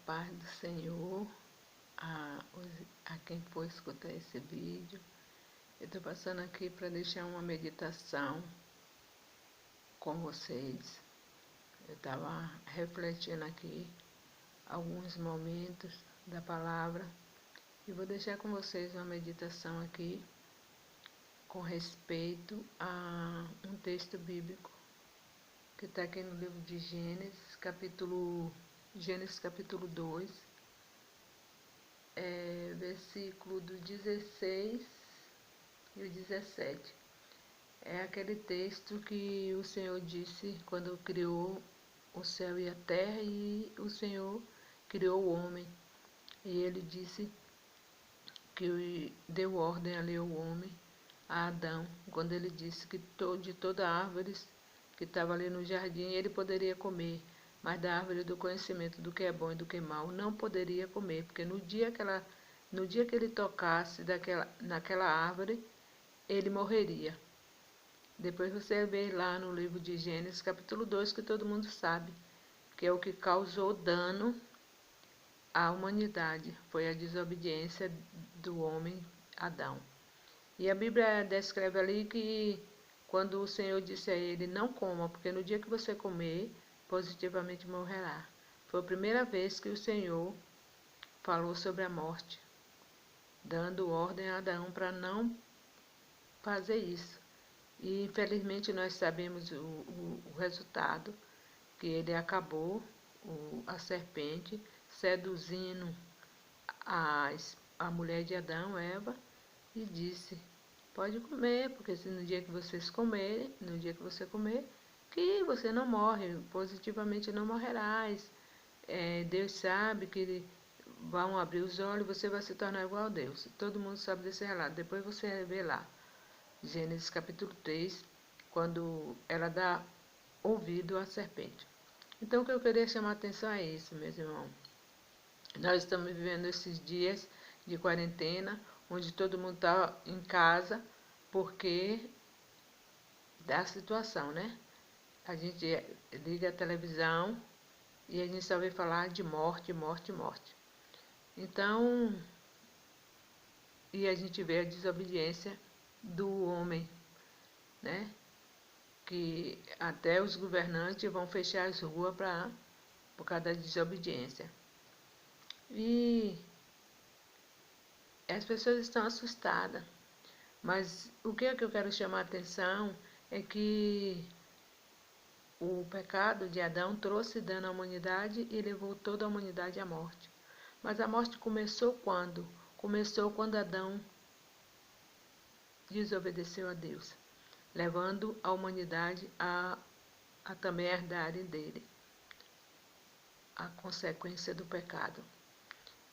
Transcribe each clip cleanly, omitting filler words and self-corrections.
paz do Senhor a quem for escutar esse vídeo. Eu estou passando aqui para deixar uma meditação com vocês. Eu estava refletindo aqui alguns momentos da palavra e vou deixar com vocês uma meditação aqui com respeito a um texto bíblico que está aqui no livro de Gênesis capítulo 2, versículo do 16 e o 17. É aquele texto que o Senhor disse quando criou o céu e a terra, e o Senhor criou o homem. E ele disse que deu ordem ali ao homem, a Adão, quando ele disse que de toda árvore que estava ali no jardim ele poderia comer, mas da árvore do conhecimento do que é bom e do que é mal não poderia comer, porque no dia que ele tocasse naquela árvore, ele morreria. Depois você vê lá no livro de Gênesis, capítulo 2, que todo mundo sabe, que é o que causou dano à humanidade, foi a desobediência do homem Adão. E a Bíblia descreve ali que quando o Senhor disse a ele, não coma, porque no dia que você comer, positivamente morrerá. Foi a primeira vez que o Senhor falou sobre a morte, dando ordem a Adão para não fazer isso. E infelizmente nós sabemos o resultado, que ele acabou, a serpente, seduzindo a mulher de Adão, Eva, e disse, pode comer, porque se no dia que vocês comerem, no dia que você comer, que você não morre, positivamente não morrerás. Deus sabe que vão abrir os olhos, você vai se tornar igual a Deus. Todo mundo sabe desse relato, depois você vê lá. Gênesis capítulo 3, quando ela dá ouvido à serpente. Então, o que eu queria chamar a atenção é isso, meus irmãos. Nós estamos vivendo esses dias de quarentena, onde todo mundo está em casa, porque da situação, né? A gente liga a televisão e a gente só vê falar de morte, morte, morte. Então, e a gente vê a desobediência do homem, né? Que até os governantes vão fechar as ruas por causa da desobediência. E as pessoas estão assustadas. Mas o que é que eu quero chamar a atenção é que o pecado de Adão trouxe dano à humanidade e levou toda a humanidade à morte. Mas a morte começou quando? Começou quando Adão desobedeceu a Deus, levando a humanidade a também herdarem dele a consequência do pecado.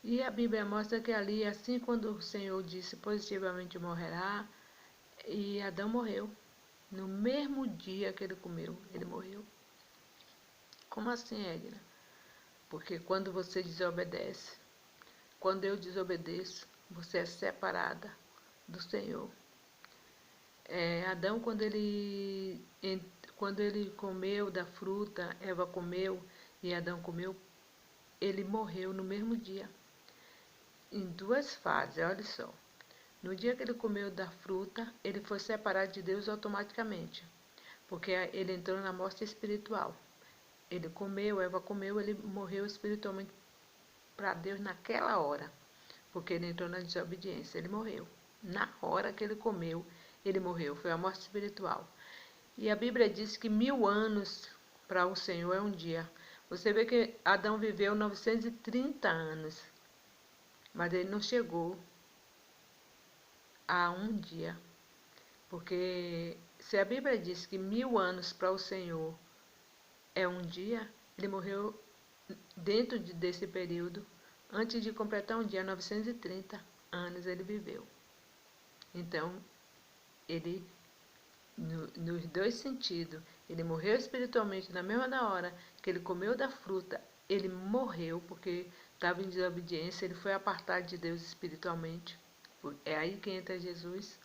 E a Bíblia mostra que ali, assim quando o Senhor disse positivamente morrerá, e Adão morreu. No mesmo dia que ele comeu, ele morreu. Como assim, Edna? Porque quando você desobedece, quando eu desobedeço, você é separada do Senhor. Adão, quando ele comeu da fruta, Eva comeu e Adão comeu, ele morreu no mesmo dia. Em duas fases, olha só. No dia que ele comeu da fruta, ele foi separado de Deus automaticamente, porque ele entrou na morte espiritual. Ele comeu, Eva comeu, ele morreu espiritualmente para Deus naquela hora, porque ele entrou na desobediência, ele morreu. Na hora que ele comeu, ele morreu, foi a morte espiritual. E a Bíblia diz que 1000 anos para o Senhor é um dia. Você vê que Adão viveu 930 anos, mas ele não chegou a um dia. Porque se a Bíblia diz que 1000 anos para o Senhor é um dia, ele morreu dentro desse período, antes de completar um dia, 930 anos ele viveu. Então, ele, nos dois sentidos, ele morreu espiritualmente na mesma hora que ele comeu da fruta, ele morreu porque estava em desobediência, ele foi apartado de Deus espiritualmente. É aí que entra Jesus.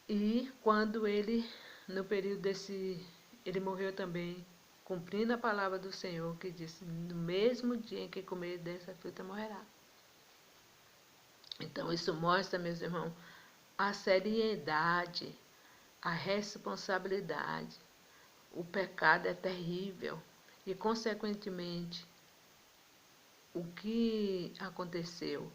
E quando ele, no período ele morreu também cumprindo a palavra do Senhor, que disse, no mesmo dia em que comer dessa fruta morrerá. Então, isso mostra, meus irmãos, a seriedade, a responsabilidade. O pecado é terrível e, consequentemente, o que aconteceu?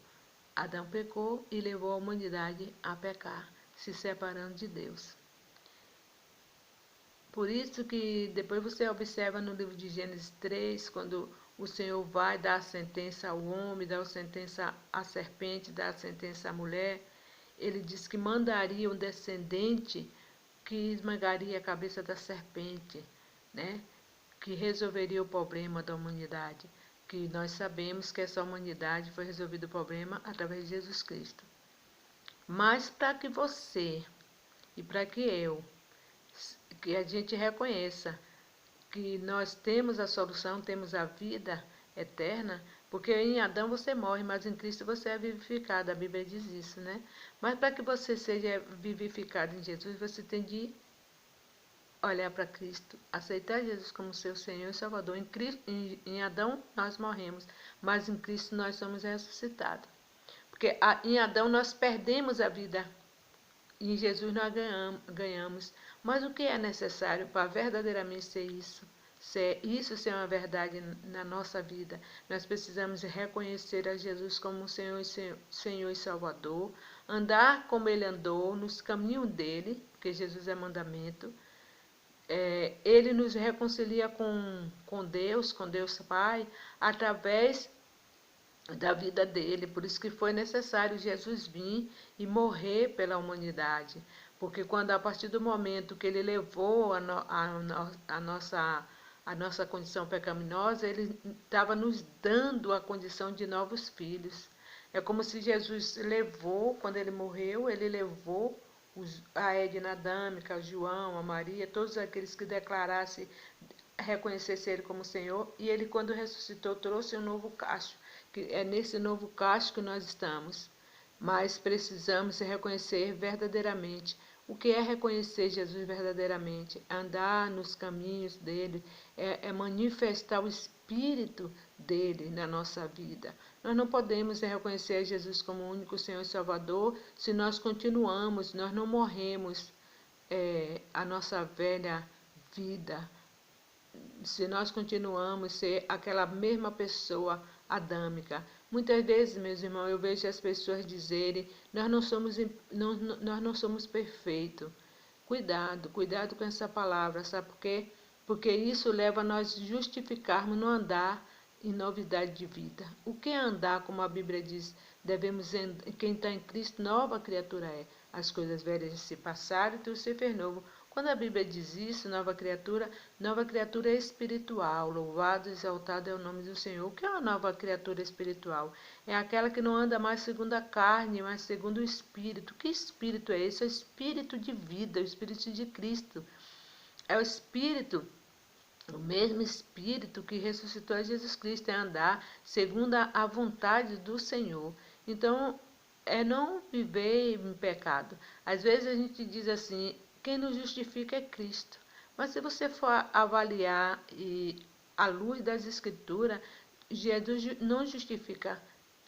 Adão pecou e levou a humanidade a pecar, se separando de Deus. Por isso que depois você observa no livro de Gênesis 3, quando o Senhor vai dar a sentença ao homem, dá a sentença à serpente, dá a sentença à mulher, ele diz que mandaria um descendente que esmagaria a cabeça da serpente, né? Que resolveria o problema da humanidade. Que nós sabemos que essa humanidade foi resolvido o problema através de Jesus Cristo. Mas para que você e para que eu, que a gente reconheça que nós temos a solução, temos a vida eterna, porque em Adão você morre, mas em Cristo você é vivificado, a Bíblia diz isso, né? Mas para que você seja vivificado em Jesus, você tem de olhar para Cristo, aceitar Jesus como seu Senhor e Salvador. Em Adão nós morremos, mas em Cristo nós somos ressuscitados. Porque em Adão nós perdemos a vida, e em Jesus nós ganhamos. Mas o que é necessário para verdadeiramente ser isso? Ser uma verdade na nossa vida, nós precisamos reconhecer a Jesus como Senhor e Salvador, andar como Ele andou, nos caminhos dele, porque Jesus é mandamento. Ele nos reconcilia com Deus Pai, através da vida dele. Por isso que foi necessário Jesus vir e morrer pela humanidade. Porque quando, a partir do momento que ele levou a nossa condição pecaminosa, ele estava nos dando a condição de novos filhos. É como se Jesus levou, quando ele morreu, ele levou a Edna Adâmica, o João, a Maria, todos aqueles que declarassem, reconhecessem ele como Senhor, e ele, quando ressuscitou, trouxe um novo cacho, que é nesse novo cacho que nós estamos. Mas precisamos reconhecer verdadeiramente. O que é reconhecer Jesus verdadeiramente? Andar nos caminhos dele, é manifestar o Espírito dele na nossa vida. Nós não podemos reconhecer Jesus como o único Senhor e Salvador se nós continuamos, nós não morremos a nossa velha vida, se nós continuamos a ser aquela mesma pessoa adâmica. Muitas vezes, meus irmãos, eu vejo as pessoas dizerem, nós não somos perfeitos. Cuidado com essa palavra, sabe por quê? Porque isso leva a nós justificarmos no andar em novidade de vida. O que é andar, como a Bíblia diz? Quem está em Cristo, nova criatura é. As coisas velhas se passaram e tudo se fez novo. Quando a Bíblia diz isso, nova criatura é espiritual. Louvado e exaltado é o nome do Senhor. O que é uma nova criatura espiritual? É aquela que não anda mais segundo a carne, mas segundo o Espírito. Que Espírito é esse? É o Espírito de vida, o Espírito de Cristo. É o Espírito, o mesmo Espírito que ressuscitou a Jesus Cristo, é andar segundo a vontade do Senhor. Então, é não viver em pecado. Às vezes a gente diz assim, quem nos justifica é Cristo. Mas se você for avaliar à luz das Escrituras, Jesus não justifica.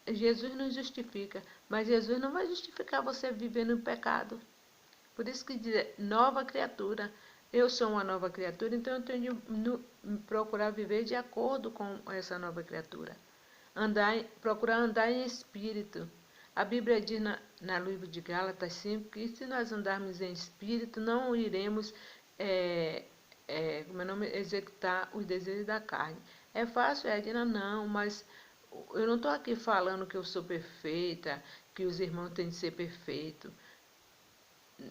Jesus nos justifica, mas Jesus não vai justificar você vivendo em pecado. Por isso que diz, nova criatura. Eu sou uma nova criatura, então eu tenho de procurar viver de acordo com essa nova criatura. Procurar andar em espírito. A Bíblia diz no livro de Gálatas 5 que se nós andarmos em espírito, não iremos executar os desejos da carne. É fácil, Edna? Não, mas eu não estou aqui falando que eu sou perfeita, que os irmãos têm de ser perfeitos.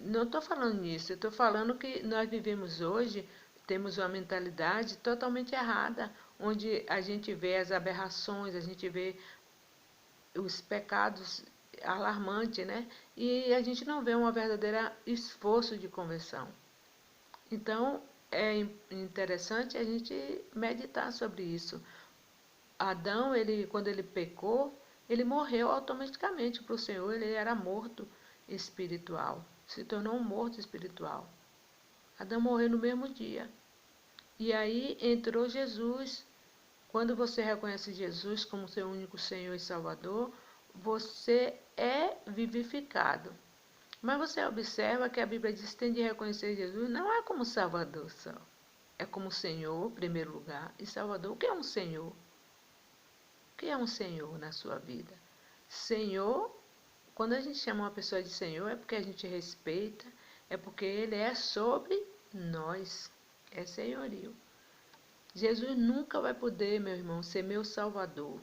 Não estou falando nisso, eu estou falando que nós vivemos hoje, temos uma mentalidade totalmente errada, onde a gente vê as aberrações, a gente vê os pecados alarmantes, né? E a gente não vê um verdadeiro esforço de conversão. Então, é interessante a gente meditar sobre isso. Adão, quando ele pecou, ele morreu automaticamente para o Senhor, ele era morto espiritual, se tornou um morto espiritual. Adão morreu no mesmo dia. E aí entrou Jesus. Quando você reconhece Jesus como seu único Senhor e Salvador, você é vivificado. Mas você observa que a Bíblia diz que tem de reconhecer Jesus não é como Salvador só. É como Senhor, em primeiro lugar, e Salvador. O que é um Senhor? O que é um Senhor na sua vida? Senhor, quando a gente chama uma pessoa de Senhor, é porque a gente respeita, é porque Ele é sobre nós. É senhorio. Jesus nunca vai poder, meu irmão, ser meu Salvador,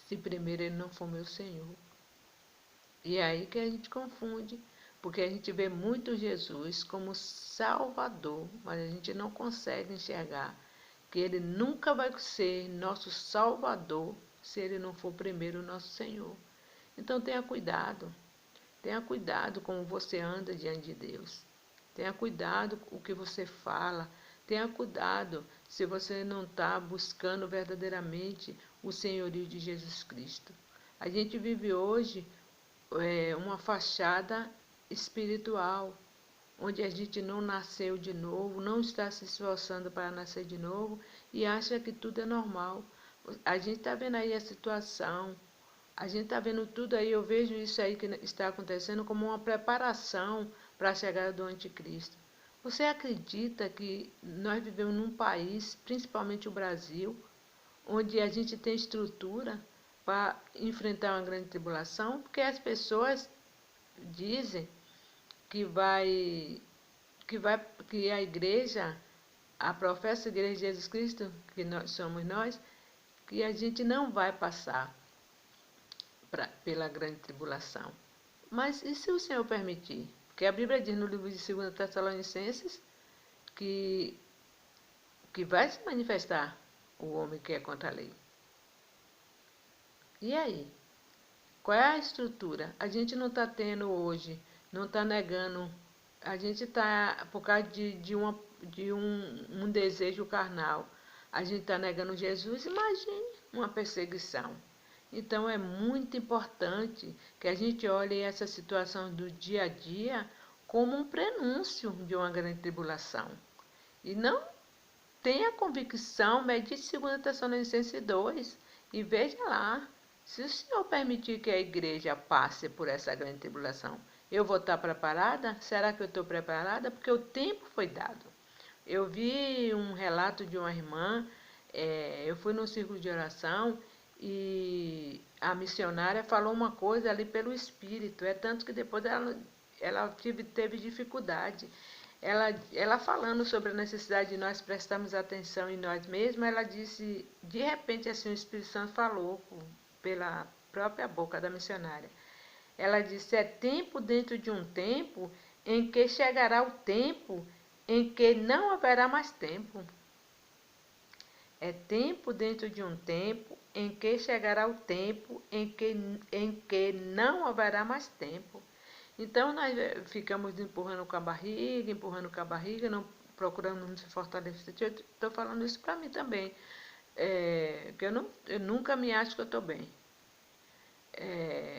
se primeiro Ele não for meu Senhor. E é aí que a gente confunde, porque a gente vê muito Jesus como Salvador, mas a gente não consegue enxergar que Ele nunca vai ser nosso Salvador se Ele não for primeiro nosso Senhor. Então tenha cuidado como você anda diante de Deus. Tenha cuidado com o que você fala. Tenha cuidado se você não está buscando verdadeiramente o senhorio de Jesus Cristo. A gente vive hoje uma fachada espiritual, onde a gente não nasceu de novo, não está se esforçando para nascer de novo e acha que tudo é normal. A gente está vendo aí a situação, a gente está vendo tudo aí, eu vejo isso aí que está acontecendo como uma preparação para a chegada do anticristo. Você acredita que nós vivemos num país, principalmente o Brasil, onde a gente tem estrutura para enfrentar uma grande tribulação? Porque as pessoas dizem que vai, que a igreja, a professa igreja de Jesus Cristo, que nós somos nós, que a gente não vai passar pela grande tribulação. Mas e se o Senhor permitir? Porque a Bíblia diz no livro de 2 Tessalonicenses que, que vai se manifestar o homem que é contra a lei. E aí? Qual é a estrutura? A gente não está tendo hoje, não está negando, a gente está, por causa de um desejo carnal, a gente está negando Jesus, imagine uma perseguição. Então é muito importante que a gente olhe essa situação do dia a dia como um prenúncio de uma grande tribulação. E não tenha convicção, medite 2 Tessalonicenses 2 e veja lá. Se o Senhor permitir que a igreja passe por essa grande tribulação, eu vou estar preparada? Será que eu estou preparada? Porque o tempo foi dado. Eu vi um relato de uma irmã, eu fui num círculo de oração e a missionária falou uma coisa ali pelo Espírito. É tanto que depois ela teve dificuldade. Ela falando sobre a necessidade de nós prestarmos atenção em nós mesmos, ela disse, de repente assim, o Espírito Santo falou pela própria boca da missionária. Ela disse, é tempo dentro de um tempo em que chegará o tempo em que não haverá mais tempo. É tempo dentro de um tempo em que chegará o tempo em que não haverá mais tempo. Então, nós ficamos empurrando com a barriga, não procurando nos fortalecer. Eu estou falando isso para mim também, que eu nunca me acho que eu estou bem.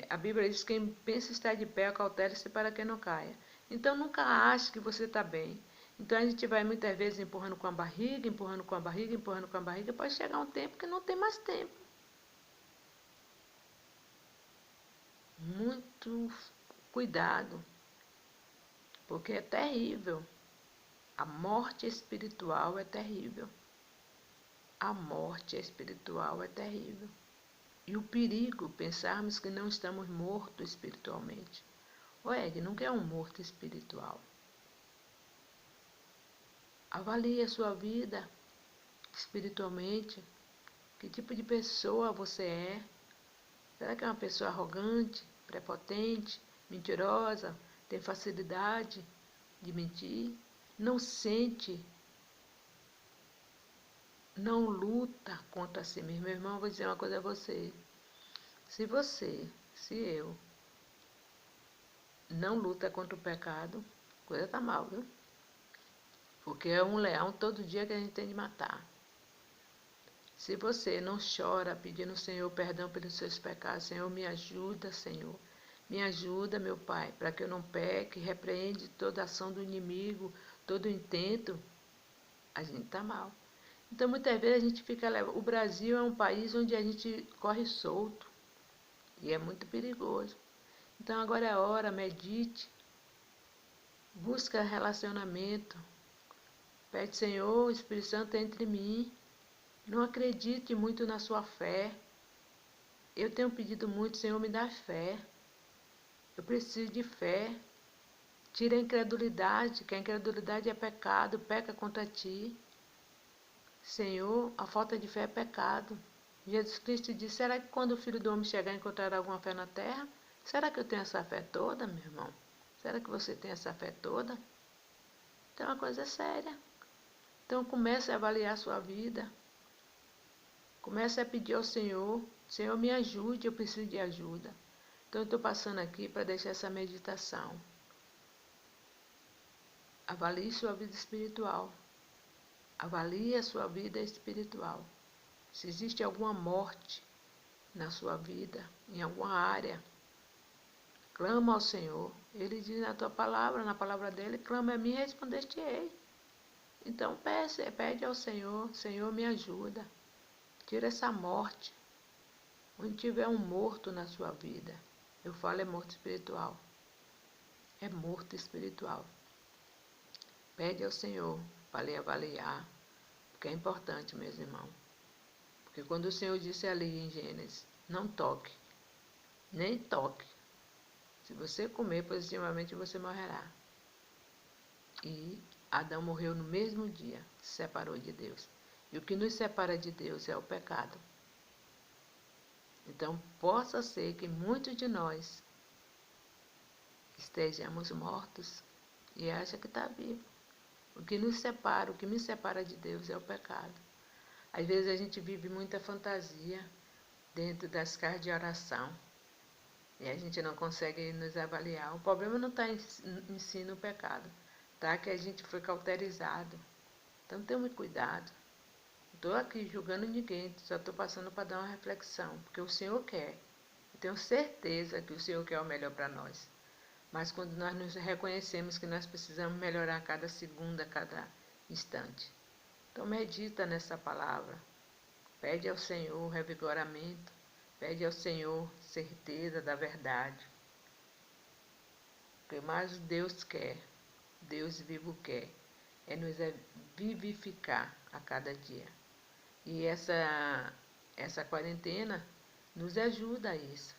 A Bíblia diz que quem pensa estar de pé, acautele-se para que não caia. Então, nunca ache que você está bem. Então, a gente vai muitas vezes empurrando com a barriga, empurrando com a barriga, empurrando com a barriga, pode chegar um tempo que não tem mais tempo. Muito cuidado, porque é terrível. A morte espiritual é terrível. A morte espiritual é terrível. E o perigo, pensarmos que não estamos mortos espiritualmente. O Ed nunca é um morto espiritual. Avalie a sua vida espiritualmente. Que tipo de pessoa você é? Será que é uma pessoa arrogante, prepotente, mentirosa, tem facilidade de mentir? Não sente, não luta contra si mesmo. Meu irmão, eu vou dizer uma coisa a você. Se eu, não luta contra o pecado, coisa tá mal, viu? Porque é um leão todo dia que a gente tem de matar. Se você não chora pedindo ao Senhor perdão pelos seus pecados, Senhor, me ajuda, Senhor. Me ajuda, meu Pai, para que eu não peque, repreende toda ação do inimigo, todo intento. a gente está mal. Então, muitas vezes a gente fica... O Brasil é um país onde a gente corre solto e é muito perigoso. Então, agora é a hora, medite, busca relacionamento, pede, Senhor, o Espírito Santo entre mim, não acredite muito na sua fé. Eu tenho pedido muito, Senhor, me dá fé. Eu preciso de fé. Tira a incredulidade, que a incredulidade é pecado, peca contra ti. Senhor, a falta de fé é pecado. Jesus Cristo disse, será que quando o Filho do Homem chegar encontrará alguma fé na terra? Será que eu tenho essa fé toda, meu irmão? Será que você tem essa fé toda? Então é uma coisa séria. Então comece a avaliar a sua vida. Comece a pedir ao Senhor, Senhor, me ajude, eu preciso de ajuda. Então eu estou passando aqui para deixar essa meditação. Avalie sua vida espiritual. Avalie a sua vida espiritual. Se existe alguma morte na sua vida, em alguma área, clama ao Senhor. Ele diz na tua palavra, na palavra dele, clama a mim e respondeste-ei. Então pede ao Senhor, Senhor, me ajuda. Tira essa morte. Onde tiver um morto na sua vida, eu falo é morto espiritual. É morto espiritual. Pede ao Senhor para lhe avaliar, porque é importante, meus irmãos. Porque quando o Senhor disse ali em Gênesis, não toque, nem toque. Se você comer positivamente, você morrerá. E Adão morreu no mesmo dia, se separou de Deus. E o que nos separa de Deus é o pecado. Então, possa ser que muitos de nós estejamos mortos e acha que está vivo. O que nos separa, o que me separa de Deus é o pecado. Às vezes a gente vive muita fantasia dentro das casas de oração e a gente não consegue nos avaliar. O problema não está em si no pecado, tá? Que a gente foi cauterizado. Então tome cuidado. Não estou aqui julgando ninguém, só estou passando para dar uma reflexão, porque o Senhor quer. Eu tenho certeza que o Senhor quer o melhor para nós. Mas quando nós nos reconhecemos que nós precisamos melhorar a cada segundo, a cada instante. Então medita nessa palavra. Pede ao Senhor revigoramento. Pede ao Senhor certeza da verdade. O que mais Deus quer, Deus vivo quer, é nos vivificar a cada dia. E essa quarentena nos ajuda a isso.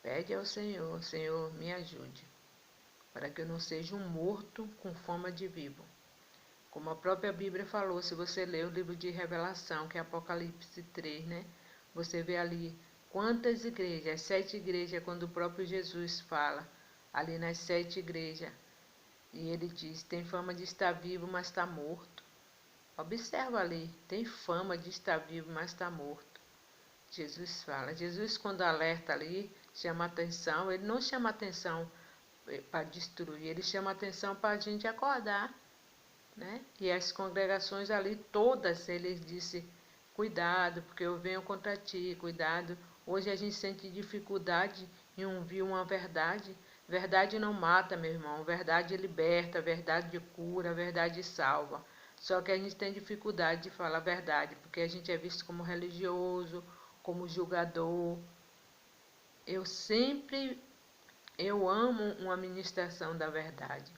Pede ao Senhor, Senhor, me ajude, para que eu não seja um morto com fama de vivo. Como a própria Bíblia falou, se você ler o livro de Revelação, que é Apocalipse 3, né? Você vê ali quantas igrejas, as 7 igrejas, quando o próprio Jesus fala, ali nas 7 igrejas, e ele diz, tem fama de estar vivo, mas está morto. Observa ali, tem fama de estar vivo, mas está morto. Jesus fala. Jesus, quando alerta ali, chama atenção, ele não chama atenção para destruir, ele chama atenção para a gente acordar, né? E as congregações ali, todas, ele disse, cuidado, porque eu venho contra ti, cuidado. Hoje a gente sente dificuldade em ouvir uma verdade. Verdade não mata, meu irmão, verdade liberta, verdade cura, verdade salva. Só que a gente tem dificuldade de falar a verdade, porque a gente é visto como religioso, como julgador. Eu amo uma ministração da verdade.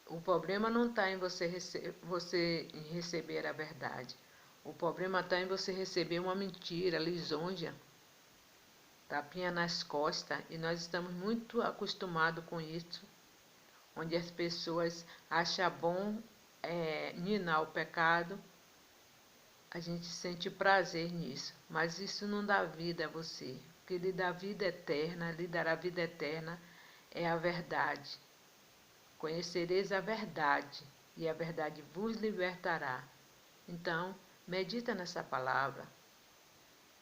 O problema não está em você em receber a verdade. O problema está em você receber uma mentira, lisonja, tapinha nas costas. E nós estamos muito acostumados com isso, onde as pessoas acham bom ninar o pecado. A gente sente prazer nisso, mas isso não dá vida a você. O que lhe dá vida eterna, lhe dará vida eterna, é a verdade. Conhecereis a verdade, e a verdade vos libertará. Então, medita nessa palavra.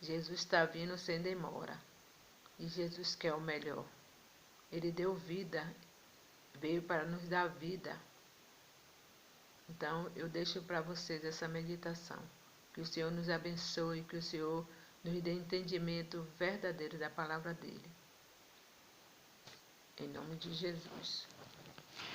Jesus está vindo sem demora. E Jesus quer o melhor. Ele deu vida, veio para nos dar vida. Então, eu deixo para vocês essa meditação. Que o Senhor nos abençoe, que o Senhor nos dê entendimento verdadeiro da palavra dele. Em nome de Jesus.